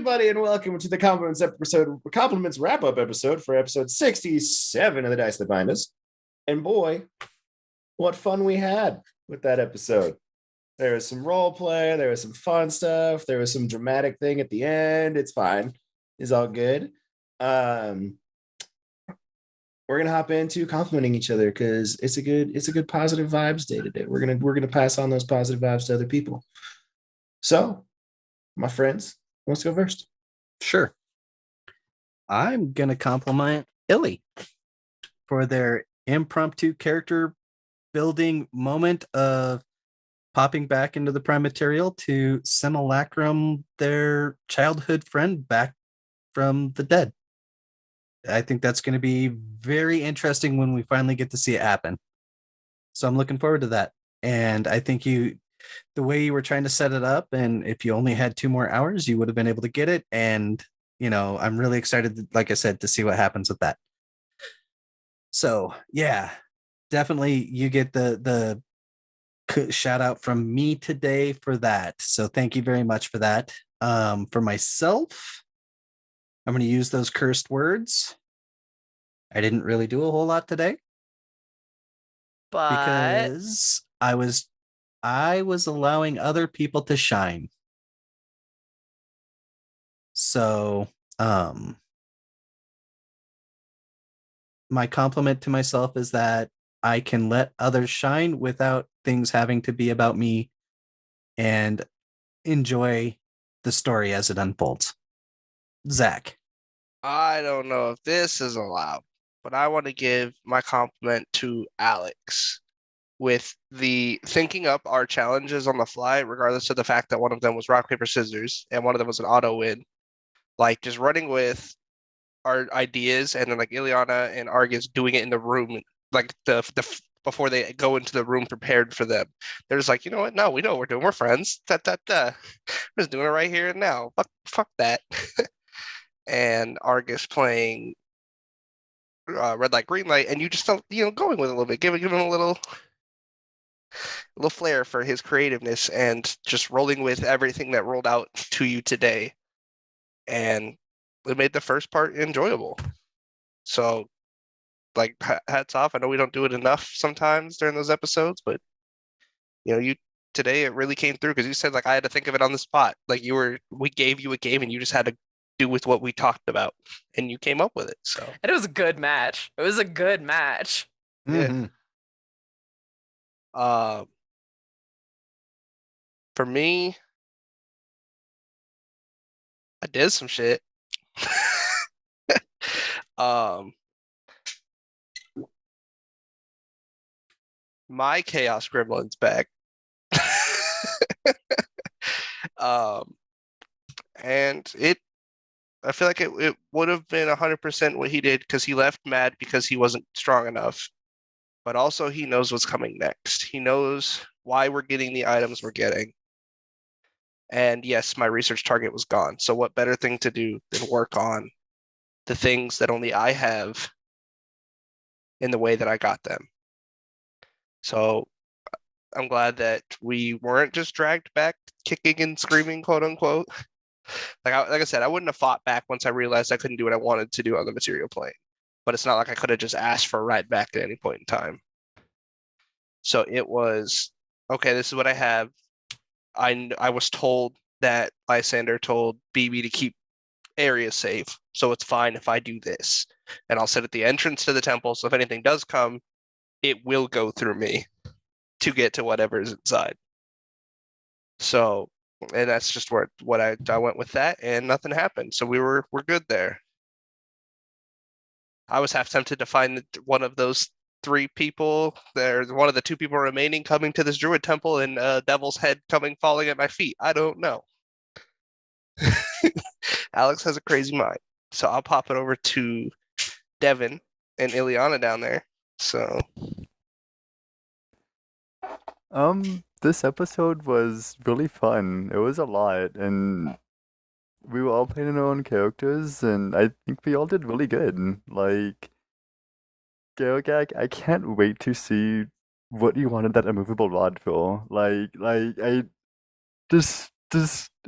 everybody, and welcome to the Compliments Wrap-Up episode for episode 67 of the Dice That Bind Us. And boy, what fun we had with that episode. There was some role play, there was some fun stuff, there was some dramatic thing at the end. It's fine. It's all good. We're gonna hop into complimenting each other because it's a good positive vibes day today. We're gonna pass on those positive vibes to other people. So, my friends, let's go first. Sure. I'm going to compliment Illy for their impromptu character building moment of popping back into the prime material to simulacrum their childhood friend back from the dead. I think that's going to be very interesting when we finally get to see it happen. So I'm looking forward to that. And I think the way you were trying to set it up, and if you only had 2 more hours, you would have been able to get it. And, I'm really excited, like I said, to see what happens with that. So, yeah, definitely you get the shout out from me today for that. So thank you very much for that. For myself, I'm going to use those cursed words. I didn't really do a whole lot today. Because I was allowing other people to shine. So, my compliment to myself is that I can let others shine without things having to be about me and enjoy the story as it unfolds. Zach. I don't know if this is allowed, but I want to give my compliment to Alex with the thinking up our challenges on the fly, regardless of the fact that one of them was rock, paper, scissors, and one of them was an auto win. Like just running with our ideas, and then like Ileana and Argus doing it in the room, like the before they go into the room prepared for them. They're just like, you know what? No, we know what we're doing. We're friends. We're just doing it right here and now. Fuck that. And Argus playing red light, green light, and you just going with it a little bit, give him a little flair for his creativeness and just rolling with everything that rolled out to you today. And it made the first part enjoyable. So, like, hats off. I know we don't do it enough sometimes during those episodes, but you today it really came through because you said like I had to think of it on the spot. Like we gave you a game and you just had to do with what we talked about, and you came up with it. So, and it was a good match. Mm-hmm. Yeah. For me, I did some shit. My Chaos Gremlin's back. And I feel like it would have been 100% what he did because he left mad because he wasn't strong enough. But also he knows what's coming next. He knows why we're getting the items we're getting. And yes, my research target was gone. So what better thing to do than work on the things that only I have in the way that I got them. So I'm glad that we weren't just dragged back kicking and screaming, quote unquote. Like I said, I wouldn't have fought back once I realized I couldn't do what I wanted to do on the material plane. But it's not like I could have just asked for a ride back at any point in time. So it was, okay, this is what I have. I was told that Lysander told BB to keep areas safe, so it's fine if I do this. And I'll sit at the entrance to the temple, so if anything does come, it will go through me to get to whatever's inside. So, and that's just what I went with that, and nothing happened. So we're good there. I was half tempted to find one of those 3 people. There's one of the 2 people remaining coming to this druid temple and devil's head falling at my feet. I don't know. Alex has a crazy mind. So I'll pop it over to Devin and Ileana down there. So this episode was really fun. It was a lot, and we were all playing our own characters, and I think we all did really good. Like, Garagag, I can't wait to see what you wanted that immovable rod for. Like I just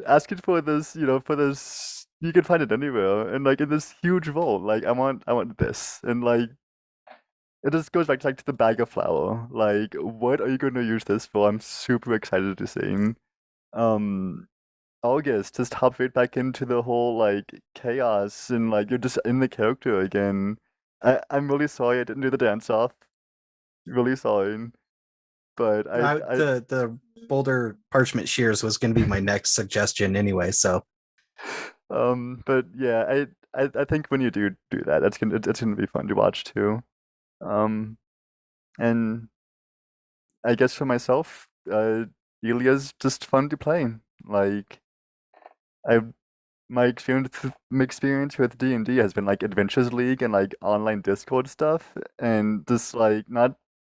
asking for this, for this you can find it anywhere, and like in this huge vault. Like I want this, and like it just goes back to like to the bag of flour. Like, what are you going to use this for? I'm super excited to see. Um, August just hop right back into the whole like chaos, and like you're just in the character again. I'm really sorry I didn't do the dance off. Really sorry, but The Boulder Parchment Shears was going to be my next suggestion anyway. So but yeah, I think when you do that, it's gonna be fun to watch too. And I guess for myself, Ilia's just fun to play. Like I my experience with D&D has been like Adventures League and like online Discord stuff, and just like not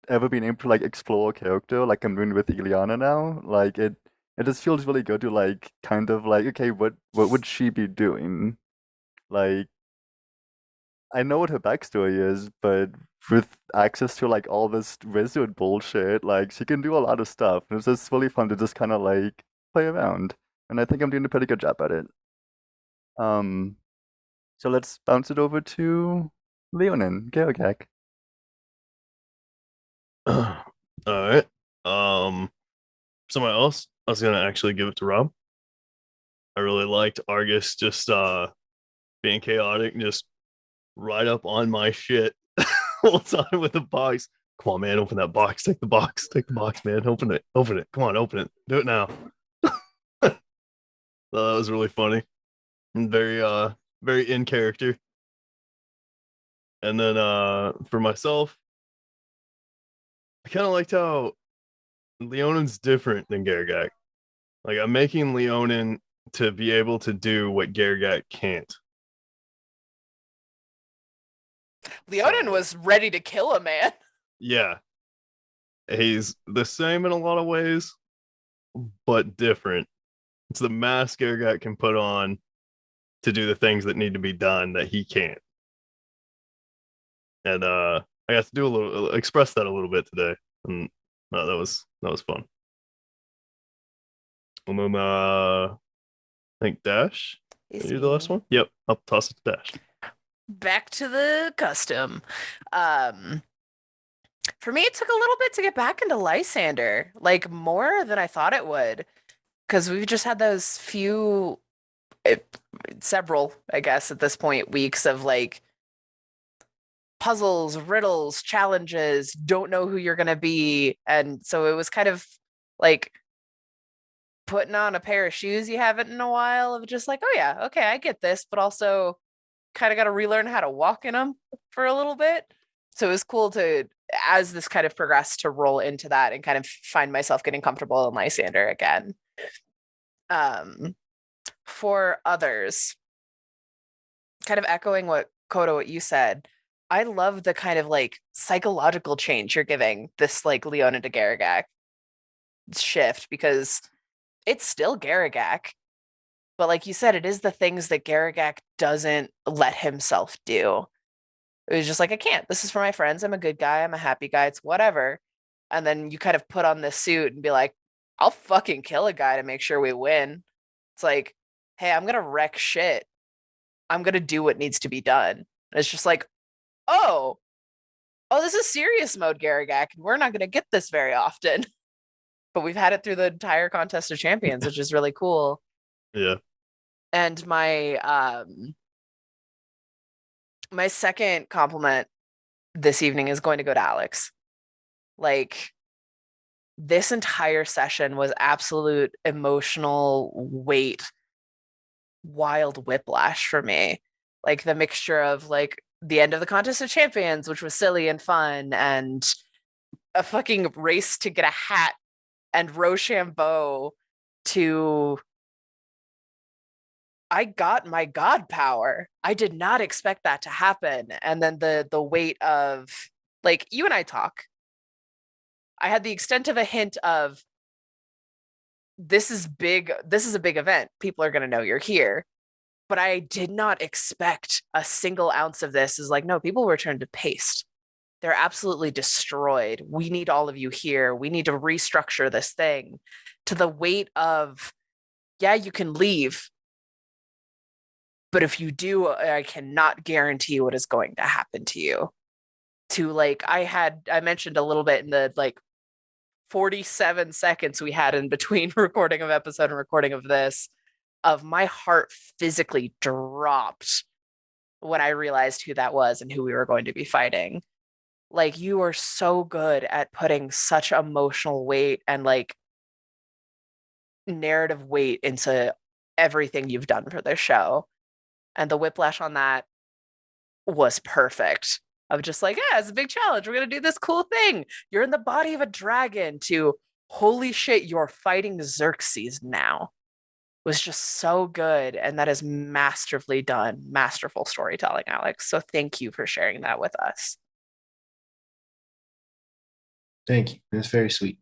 ever being able to like explore a character like I'm doing with Iliana now. Like it just feels really good to like kind of like, okay, what would she be doing? Like I know what her backstory is, but with access to like all this wizard bullshit, like she can do a lot of stuff. And it's just really fun to just kind of like play around. And I think I'm doing a pretty good job at it. Um, so let's bounce it over to Leonin, Garagak. All right. Someone else. I was gonna actually give it to Rob. I really liked Argus just being chaotic and just right up on my shit all the time with the box. Come on, man, open that box. Take the box. Take the box, man. Open it. Open it. Come on, open it. Do it now. That was really funny and very in character. And then for myself, I kind of liked how Leonin's different than Garagak. Like I'm making Leonin to be able to do what Garagak can't. Leonin was ready to kill a man. Yeah. He's the same in a lot of ways, but different. It's the mask Garagak can put on to do the things that need to be done that he can't. And I got to do a little express that a little bit today. And that was fun. And then I think Dash. Are you the last one? Yep. I'll toss it to Dash. Back to the custom. For me, it took a little bit to get back into Lysander, like more than I thought it would, because we've just had those several, I guess, at this point, weeks of like puzzles, riddles, challenges, don't know who you're going to be. And so it was kind of like putting on a pair of shoes you haven't in a while of just like, oh yeah, okay, I get this, but also kind of got to relearn how to walk in them for a little bit. So it was cool to, as this kind of progressed, to roll into that and kind of find myself getting comfortable in Lysander again. For others, kind of echoing what you said, I love the kind of like psychological change you're giving this like Leona to Garagak shift, because it's still Garagak, but like you said, it is the things that Garagak doesn't let himself do. It was just like, I can't. This is for my friends. I'm a good guy. I'm a happy guy. It's whatever. And then you kind of put on this suit and be like, I'll fucking kill a guy to make sure we win. It's like, hey, I'm going to wreck shit. I'm going to do what needs to be done. And it's just like, oh, this is serious mode, Garagak. And we're not going to get this very often. But we've had it through the entire Contest of Champions, which is really cool. Yeah. And my my second compliment this evening is going to go to Alex. Like, this entire session was absolute emotional weight, wild whiplash for me. Like the mixture of like the end of the Contest of Champions, which was silly and fun, and a fucking race to get a hat, and Rochambeau to I got my god power. I did not expect that to happen. And then the weight of, like, you and I talk. I had the extent of a hint of, this is big. This is a big event. People are going to know you're here. But I did not expect a single ounce of this. Is like, no, people were turned to paste. They're absolutely destroyed. We need all of you here. We need to restructure this thing. To the weight of, yeah, you can leave, but if you do, I cannot guarantee what is going to happen to you. To like, I mentioned a little bit in the like 47 seconds we had in between recording of episode and recording of this, of my heart physically dropped when I realized who that was and who we were going to be fighting. Like, you are so good at putting such emotional weight and like narrative weight into everything you've done for this show. And the whiplash on that was perfect. Of just like, yeah, it's a big challenge. We're going to do this cool thing. You're in the body of a dragon to holy shit, you're fighting Xerxes now. Was just so good. And that is masterfully done. Masterful storytelling, Alex. So thank you for sharing that with us. Thank you. That's very sweet.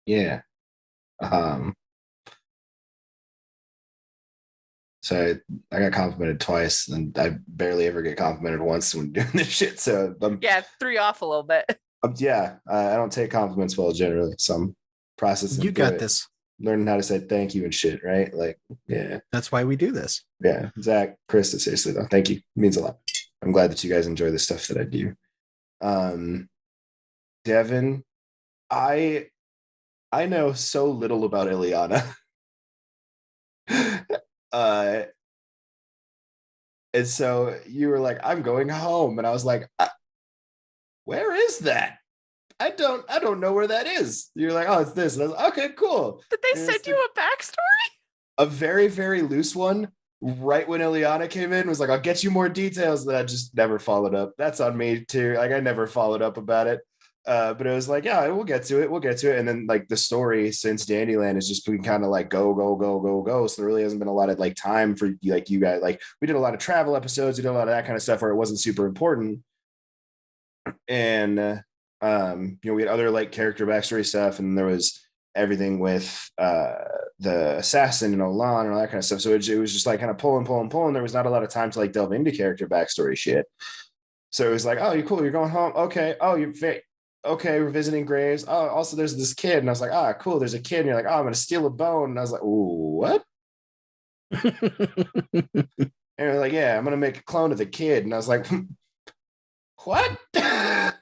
Yeah. So I got complimented twice, and I barely ever get complimented once when doing this shit. So yeah, 3 off a little bit. I don't take compliments well generally. So I'm processing. You got this. Learning how to say thank you and shit, right? Like, yeah. That's why we do this. Yeah. Zach, Krista, seriously though, thank you. It means a lot. I'm glad that you guys enjoy the stuff that I do. Devin, I know so little about Ileana. And so you were like, I'm going home. And I was like, where is that? I don't know where that is. You're like, oh, it's this. And I was like, okay, cool. Did they send you a backstory? A very, very loose one. Right when Ileana came in, was like, I'll get you more details. That I just never followed up. That's on me too. Like, I never followed up about it. But it was like, yeah, we'll get to it. And then like the story since Dandyland has just been kind of like go. So there really hasn't been a lot of like time for like you guys. Like, we did a lot of travel episodes, we did a lot of that kind of stuff where it wasn't super important. And we had other like character backstory stuff, and there was everything with the assassin and Olan and all that kind of stuff. So it was just like kind of pulling. There was not a lot of time to like delve into character backstory shit. So it was like, oh, you're cool, you're going home. Okay. Oh, okay, we're visiting graves. Oh, also there's this kid. And I was like, cool, there's a kid. And you're like, oh, I'm gonna steal a bone. And I was like, ooh, what? And they're like, yeah, I'm gonna make a clone of the kid. And I was like, what? And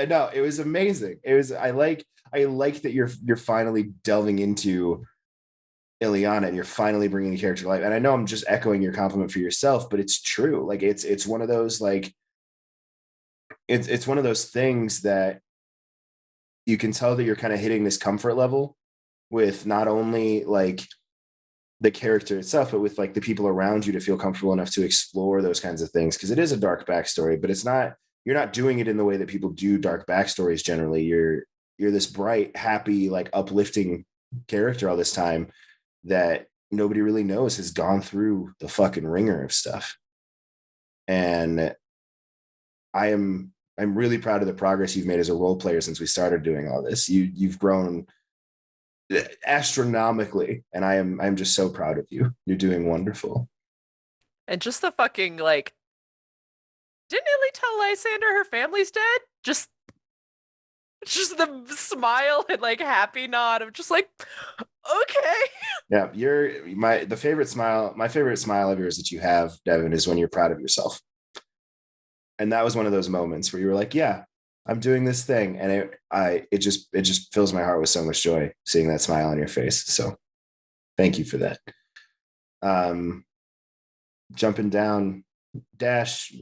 no, it was amazing. I like that you're finally delving into Ileana and you're finally bringing the character to life. And I know I'm just echoing your compliment for yourself, but it's true. Like, it's one of those like it's one of those things that you can tell that you're kind of hitting this comfort level with not only like the character itself, but with like the people around you to feel comfortable enough to explore those kinds of things. Because it is a dark backstory, but you're not doing it in the way that people do dark backstories generally. You're this bright, happy, like uplifting character all this time that nobody really knows has gone through the fucking ringer of stuff. And I'm really proud of the progress you've made as a role player since we started doing all this. You've grown astronomically, and I'm just so proud of you. You're doing wonderful. And just the fucking like, didn't Illy tell Lysander her family's dead? Just the smile and like happy nod of just like, okay. Yeah, my favorite smile of yours that you have, Devin, is when you're proud of yourself. And that was one of those moments where you were like, yeah, I'm doing this thing. And it just fills my heart with so much joy seeing that smile on your face. So thank you for that. Jumping down, Dash.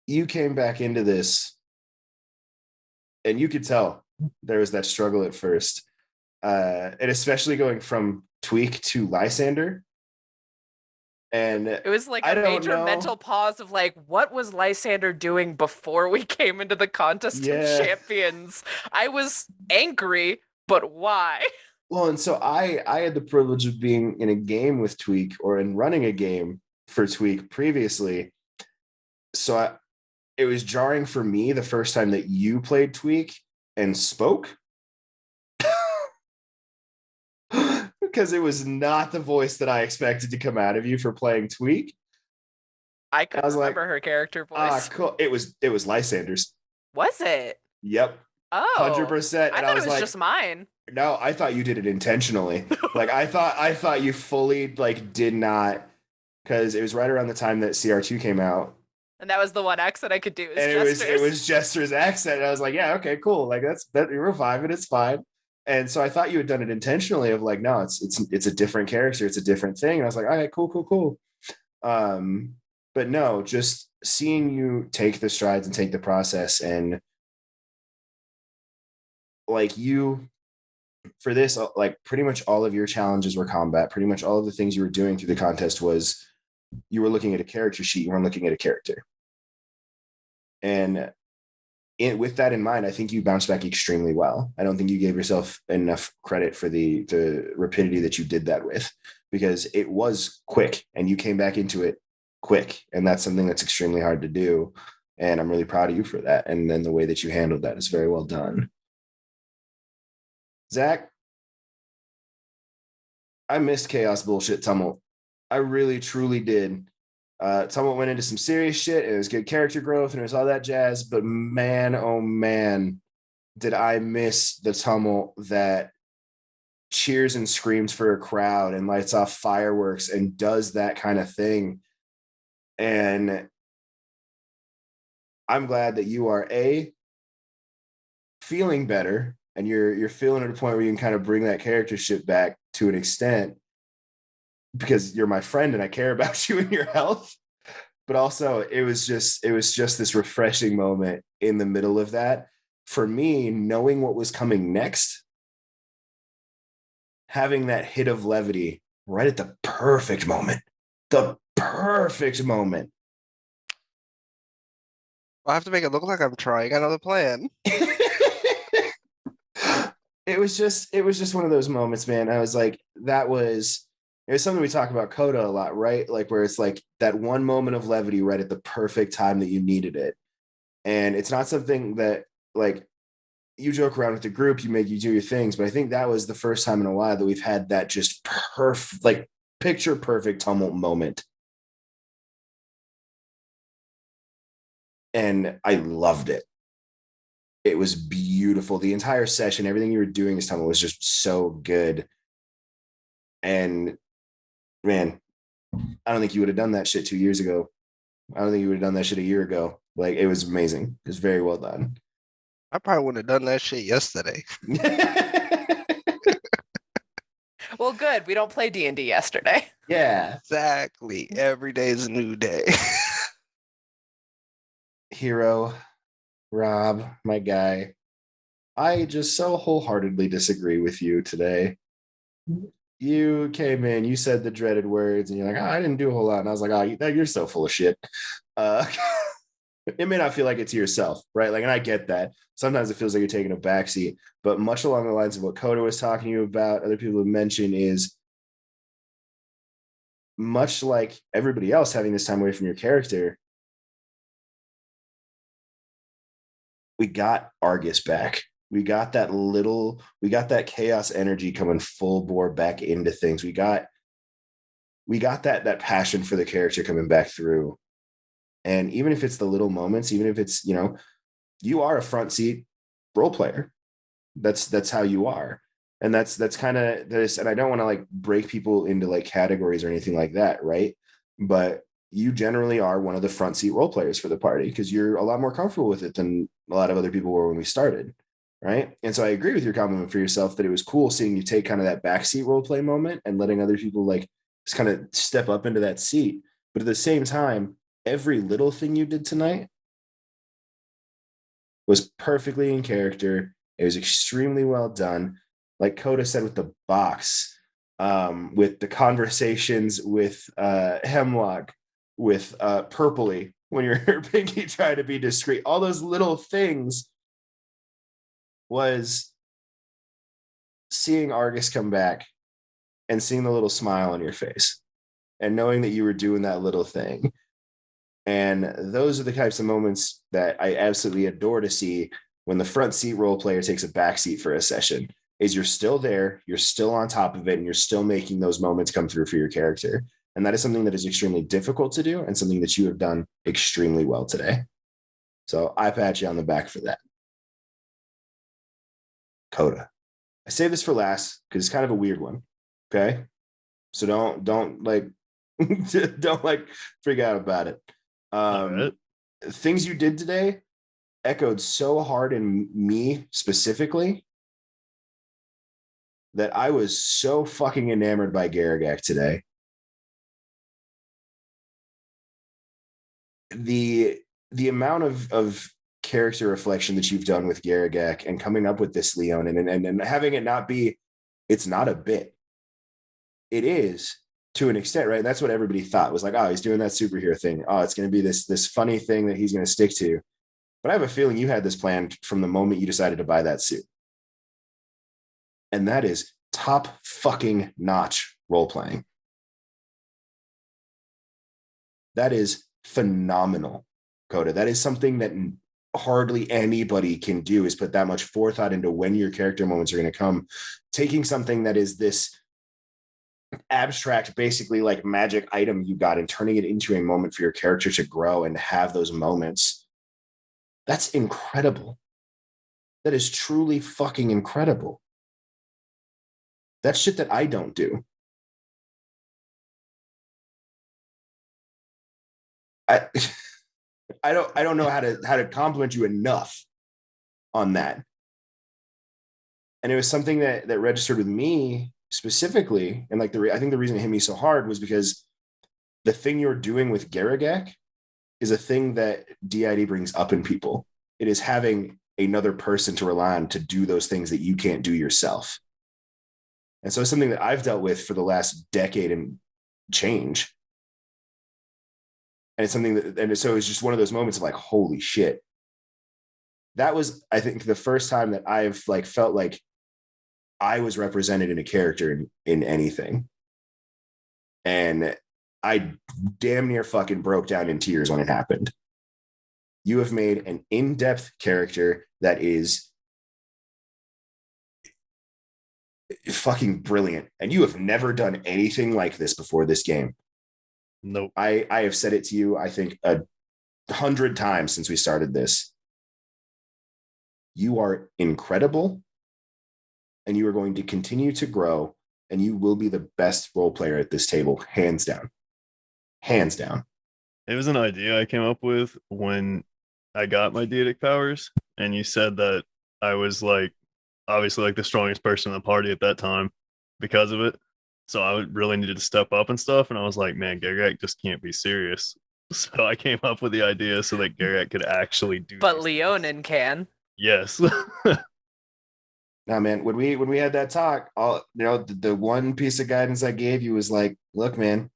You came back into this and you could tell there was that struggle at first. And especially going from Tweak to Lysander. And it was like a major mental pause of like, what was Lysander doing before we came into the contest of champions? I was angry, but why? Well, and so I had the privilege of being in a game with Tweak, or in running a game for Tweak previously. So it was jarring for me the first time that you played Tweak and spoke. Because it was not the voice that I expected to come out of you for playing Tweak. I couldn't was like, remember her character Ah, voice. cool. It was Lysander's. Was it? Yep. Oh, 100%. I And thought I was it was like, just mine. no, I thought you did it intentionally. Like I thought you fully like did not, because it was right around the time that CR2 came out. And that was the one accent I could do. Is And it was Jester's accent. And I was like, yeah, okay, cool. Like you're reviving, it's fine. And so I thought you had done it intentionally of like, no, it's a different character, it's a different thing. And I was like, all right, cool. But no, just seeing you take the strides and take the process, and like you for this, like pretty much all of your challenges were combat. Pretty much all of the things you were doing through the contest was you were looking at a character sheet, you weren't looking at a character. And with that in mind, I think you bounced back extremely well. I don't think you gave yourself enough credit for the rapidity that you did that with, because it was quick and you came back into it quick. And that's something that's extremely hard to do. And I'm really proud of you for that. And then the way that you handled that is very well done. Zach, I missed Chaos Bullshit Tumult. I really, truly did. Tumult went into some serious shit. It was good character growth and it was all that jazz. But man, oh man, did I miss the Tumult that cheers and screams for a crowd and lights off fireworks and does that kind of thing. And I'm glad that you are feeling better, and you're feeling at a point where you can kind of bring that character shit back to an extent, because you're my friend and I care about you and your health. But also it was just this refreshing moment in the middle of that for me, knowing what was coming next, having that hit of levity right at the perfect moment. I have to make it look like I'm trying. I know the plan. It was just one of those moments, man. I was like, it was something we talk about Coda a lot, right? Like where it's like that one moment of levity right at the perfect time that you needed it. And it's not something that like you joke around with the group, you do your things, but I think that was the first time in a while that we've had that just perfect, like picture perfect Tumult moment. And I loved it. It was beautiful. The entire session, everything you were doing this time was just so good. And man, I don't think you would have done that shit 2 years ago. I don't think you would have done that shit a year ago. Like, it was amazing. It was very well done. I probably wouldn't have done that shit yesterday. Well, good. We don't play D&D yesterday. Yeah. Exactly. Every day is a new day. Hero, Rob, my guy, I just so wholeheartedly disagree with you today. You came in, you said the dreaded words, and you're like, oh, I didn't do a whole lot. And I was like, oh, you're so full of shit. It may not feel like it to yourself, right? Like, and I get that. Sometimes it feels like you're taking a backseat, but much along the lines of what Coda was talking to you about, other people have mentioned, is much like everybody else having this time away from your character, we got Argus back. We got that chaos energy coming full bore back into things. We got that passion for the character coming back through. And even if it's the little moments, even if it's, you are a front seat role player. That's how you are. And that's kind of this, and I don't want to like break people into like categories or anything like that, right? But you generally are one of the front seat role players for the party because you're a lot more comfortable with it than a lot of other people were when we started, right? And so I agree with your compliment for yourself that it was cool seeing you take kind of that backseat role play moment and letting other people like just kind of step up into that seat. But at the same time, every little thing you did tonight was perfectly in character. It was extremely well done. Like Coda said with the box, with the conversations with Hemlock, with Purpley, when you're Pinky trying to be discreet, all those little things was seeing Argus come back and seeing the little smile on your face and knowing that you were doing that little thing. And those are the types of moments that I absolutely adore to see when the front seat role player takes a back seat for a session, is you're still there, you're still on top of it, and you're still making those moments come through for your character. And that is something that is extremely difficult to do and something that you have done extremely well today. So I pat you on the back for that. Coda. I save this for last because it's kind of a weird one. Okay. So don't like don't like freak out about it. Right. Things you did today echoed so hard in me specifically that I was so fucking enamored by Garagak today. The amount of character reflection that you've done with Garagak and coming up with this Leon and having it not be, it's not a bit. It is to an extent, right? That's what everybody thought was like, oh, he's doing that superhero thing. Oh, it's going to be this funny thing that he's going to stick to. But I have a feeling you had this planned from the moment you decided to buy that suit. And that is top fucking notch role playing. That is phenomenal, Coda. That is something that hardly anybody can do, is put that much forethought into when your character moments are going to come. Taking something that is this abstract, basically like magic item you got, and turning it into a moment for your character to grow and have those moments. That's incredible. That is truly fucking incredible. That's shit that I don't do. I don't know how to compliment you enough on that. And it was something that registered with me specifically, and like I think the reason it hit me so hard was because the thing you're doing with Garagak is a thing that DID brings up in people. It is having another person to rely on to do those things that you can't do yourself. And so it's something that I've dealt with for the last decade and change. And it's something that, and so it's just one of those moments of like, holy shit. That was, I think, the first time that I've like felt like I was represented in a character in anything. And I damn near fucking broke down in tears when it happened. You have made an in-depth character that is fucking brilliant. And you have never done anything like this before this game. Nope. I have said it to you, I think, 100 times since we started this. You are incredible, and you are going to continue to grow, and you will be the best role player at this table, hands down. Hands down. It was an idea I came up with when I got my deitic powers, and you said that I was like obviously like the strongest person in the party at that time because of it. So I really needed to step up and stuff. And I was like, man, Garagak just can't be serious. So I came up with the idea so that Garagak could actually do. But Leonin can. Yes. Now, man, when we had that talk, the one piece of guidance I gave you was like, look, man,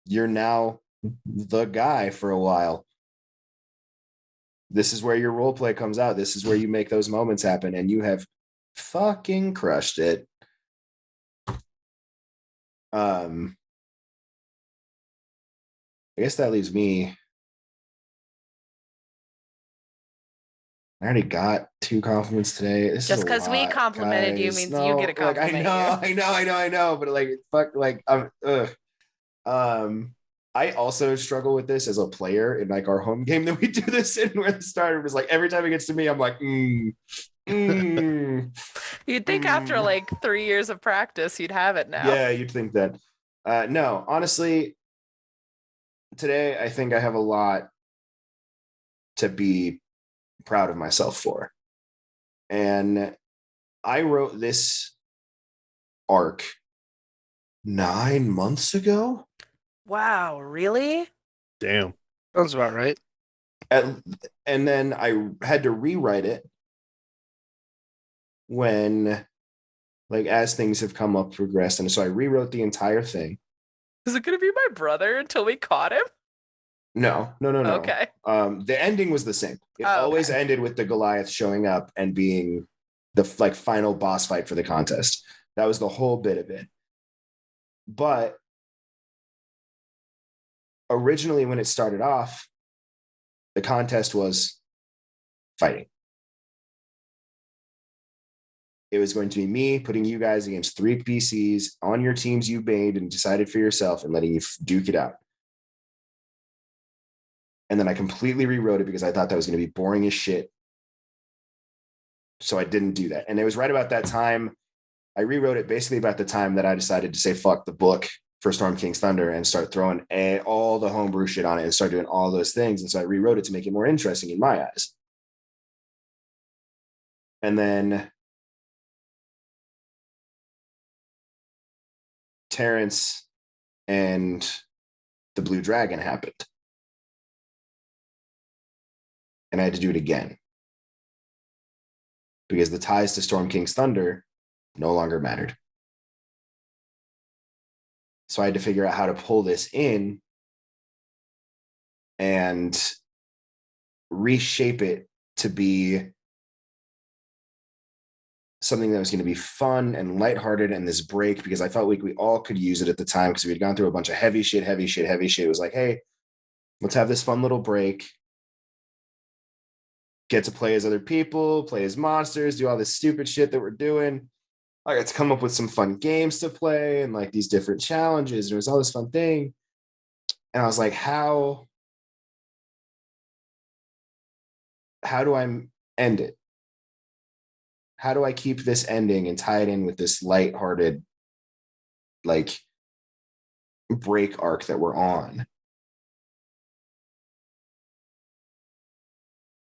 you're now the guy for a while. This is where your role play comes out. This is where you make those moments happen, and you have fucking crushed it. I guess that leaves me. I already got 2 compliments today. This Just is because we complimented you means you get a compliment. I know, but like, fuck, like, I also struggle with this as a player in like our home game that we do this in, where the starter was like, every time it gets to me, I'm like, You'd think after like 3 years of practice, you'd have it now. Yeah, you'd think that. No, honestly, today I think I have a lot to be proud of myself for. And I wrote this arc 9 months ago. Wow, really? Damn. Sounds about right. And then I had to rewrite it when, like, as things have come up, progressed. And so I rewrote the entire thing. Is it going to be my brother until we caught him? No. Okay. The ending was the same. It always ended with the Goliath showing up and being the like final boss fight for the contest. That was the whole bit of it. But originally, when it started off, the contest was fighting. it was going to be me putting you guys against 3 PCs on your teams you made and decided for yourself and letting you duke it out. And then I completely rewrote it because I thought that was going to be boring as shit. So I didn't do that. And it was right about that time. I rewrote it basically about the time that I decided to say fuck the book for Storm King's Thunder and start throwing all the homebrew shit on it and start doing all those things. And so I rewrote it to make it more interesting in my eyes. And then Terrence and the Blue Dragon happened. And I had to do it again. Because the ties to Storm King's Thunder no longer mattered. So I had to figure out how to pull this in and reshape it to be something that was going to be fun and lighthearted and this break, because I felt like we all could use it at the time because we'd gone through a bunch of heavy shit. It was like, hey, let's have this fun little break. Get to play as other people, play as monsters, do all this stupid shit that we're doing. I got to come up with some fun games to play and like these different challenges. And it was all this fun thing. And I was like, how do I end it? How do I keep this ending and tie it in with this lighthearted, like, break arc that we're on?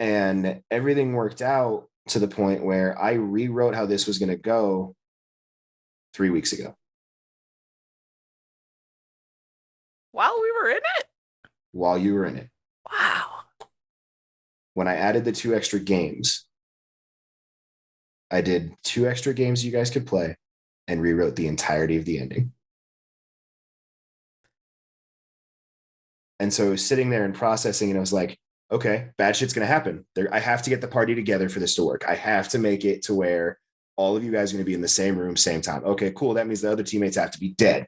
And everything worked out to the point where I rewrote how this was going to go 3 weeks ago. While we were in it? While you were in it. Wow. When I added the 2 extra games, I did 2 extra games you guys could play and rewrote the entirety of the ending. And so I was sitting there and processing, and I was like, okay, bad shit's going to happen. I have to get the party together for this to work. I have to make it to where all of you guys are going to be in the same room, same time. Okay, cool. That means the other teammates have to be dead.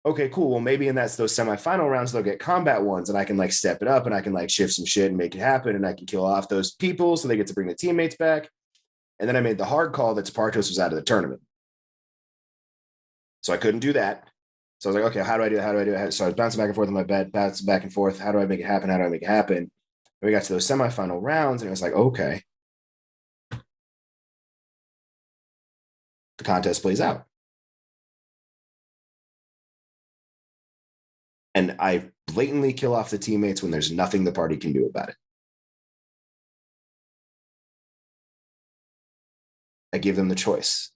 Okay, cool. Well, maybe in those semifinal rounds, they'll get combat ones, and I can like step it up and I can like shift some shit and make it happen. And I can kill off those people so they get to bring the teammates back. And then I made the hard call that Spartos was out of the tournament. So I couldn't do that. So I was like, okay, how do I do it? So I was bouncing back and forth in my bed, bouncing back and forth. How do I make it happen? And we got to those semifinal rounds, and it was like, okay, the contest plays out. And I blatantly kill off the teammates when there's nothing the party can do about it. I give them the choice.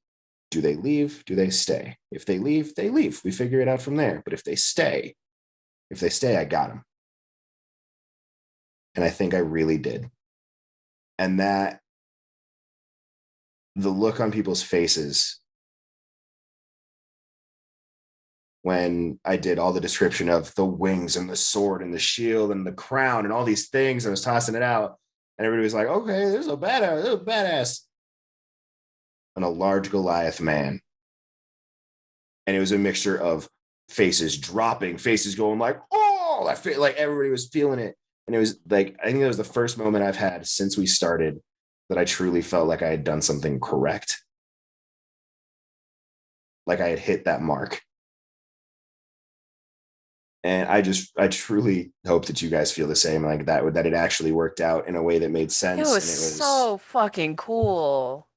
Do they leave? Do they stay? If they leave, they leave. We figure it out from there. But if they stay, I got them. And I think I really did. And that, the look on people's faces when I did all the description of the wings and the sword and the shield and the crown and all these things, I was tossing it out, and everybody was like, okay, there's a badass. And a large Goliath man. And it was a mixture of faces dropping, faces going like, oh, like everybody was feeling it. And it was like, I think it was the first moment I've had since we started that I truly felt like I had done something correct. Like I had hit that mark. And I truly hope that you guys feel the same, like that it actually worked out in a way that made sense. It was so fucking cool.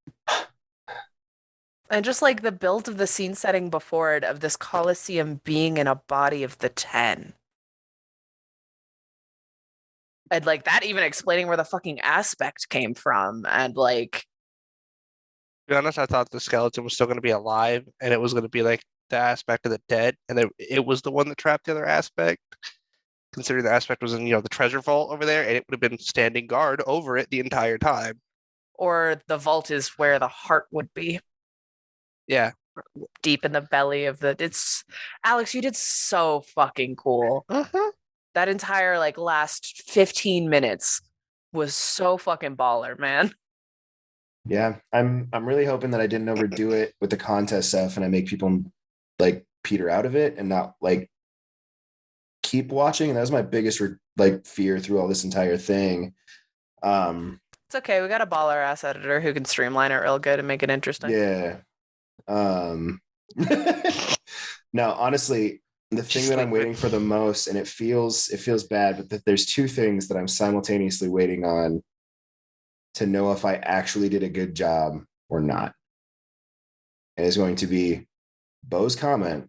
And just like the build of the scene setting before it, of this Colosseum being in a body of the 10. And like that even explaining where the fucking aspect came from. And like, To be honest, I thought the skeleton was still going to be alive, and it was going to be like the aspect of the dead, and it was the one that trapped the other aspect. Considering the aspect was in, the treasure vault over there, and it would have been standing guard over it the entire time. or the vault is where the heart would be. Yeah. Deep in the belly of it's Alex, you did so fucking cool. Uh-huh. That entire like last 15 minutes was so fucking baller, man. Yeah, I'm really hoping that I didn't overdo it with the contest stuff and I make people like peter out of it and not like keep watching. And that was my biggest like fear through all this entire thing. It's okay. We got a baller ass editor who can streamline it real good and make it interesting. Yeah. No, honestly, the thing Just that I'm leave it. waiting for the most, and it feels bad, but that there's two things that I'm simultaneously waiting on to know if I actually did a good job or not. And it's going to be Bo's comment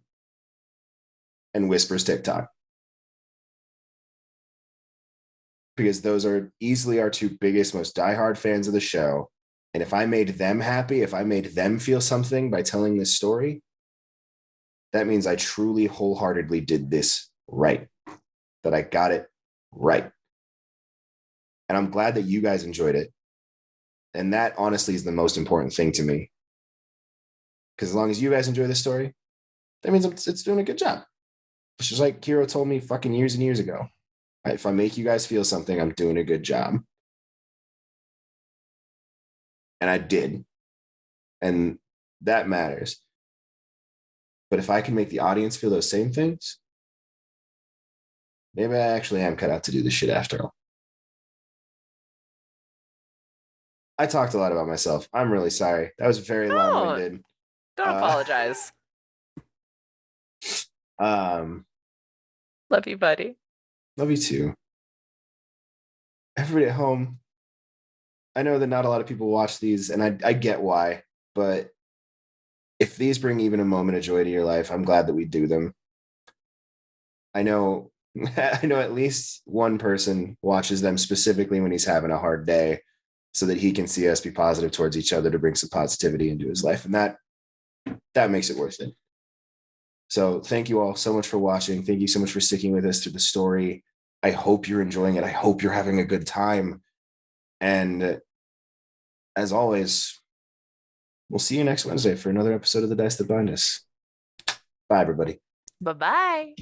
and Whisper's TikTok. Because those are easily our two biggest, most diehard fans of the show. And if I made them happy, if I made them feel something by telling this story, that means I truly wholeheartedly did this right, that I got it right. And I'm glad that you guys enjoyed it. And that honestly is the most important thing to me. Because as long as you guys enjoy this story, that means it's doing a good job. It's just like Kiro told me fucking years and years ago. If I make you guys feel something, I'm doing a good job. And I did. And that matters. But if I can make the audience feel those same things, maybe I actually am cut out to do this shit after all. I talked a lot about myself. I'm really sorry. That was very long-winded. Don't apologize. Love Love you, buddy. you too. Everybody at home, I know that not a lot of people watch these, and I get why, but if these bring even a moment of joy to your life, I'm glad that we do them. I know at least one person watches them specifically when he's having a hard day so that he can see us be positive towards each other to bring some positivity into his life. And that makes it worth it. So thank you all so much for watching. Thank you so much for sticking with us through the story. I hope you're enjoying it. I hope you're having a good time. And as always, we'll see you next Wednesday for another episode of The Dice That Bind Us. Bye, everybody. Bye-bye.